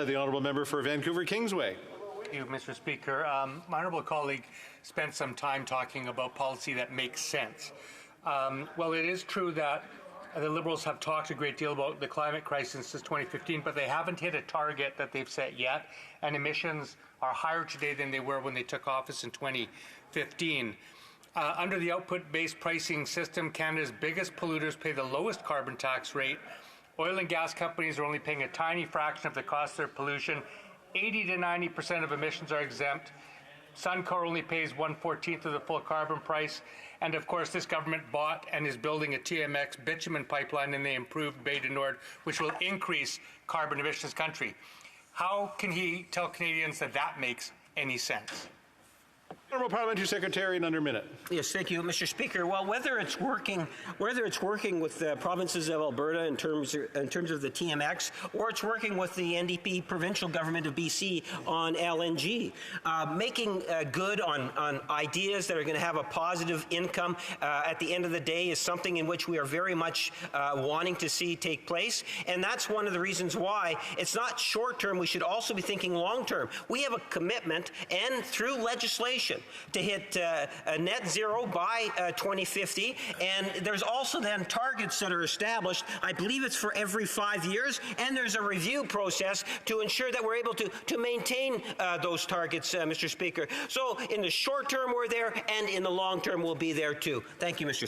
the honourable member for Vancouver Kingsway. Thank you, Mr. Speaker. My honourable colleague spent some time talking about policy that makes sense. Well, it is true that the Liberals have talked a great deal about the climate crisis since 2015, but they haven't hit a target that they've set yet, and emissions are higher today than they were when they took office in 2015. Under the output-based pricing system, Canada's biggest polluters pay the lowest carbon tax rate. Oil and gas companies are only paying a tiny fraction of the cost of their pollution. 80 to 90% of emissions are exempt. Suncor only pays 1/14 of the full carbon price. And of course, this government bought and is building a TMX bitumen pipeline in the improved Bay du Nord, which will increase carbon emissions country. How can he tell Canadians that that makes any sense? Honourable Parliamentary Secretary, in under a minute. Yes, thank you, Mr. Speaker. Well, whether it's working with the provinces of Alberta in terms of the TMX, or it's working with the NDP provincial government of BC on LNG, making good on ideas that are going to have a positive income at the end of the day is something in which we are very much wanting to see take place, and that's one of the reasons why it's not short term. We should also be thinking long term. We have a commitment, and through legislation, to hit a net zero by 2050, and there's also then targets that are established. I believe it's for every 5 years, and there's a review process to ensure that we're able to maintain those targets, Mr. Speaker. So in the short term we're there, and in the long term we'll be there too. Thank you, Mr. Speaker.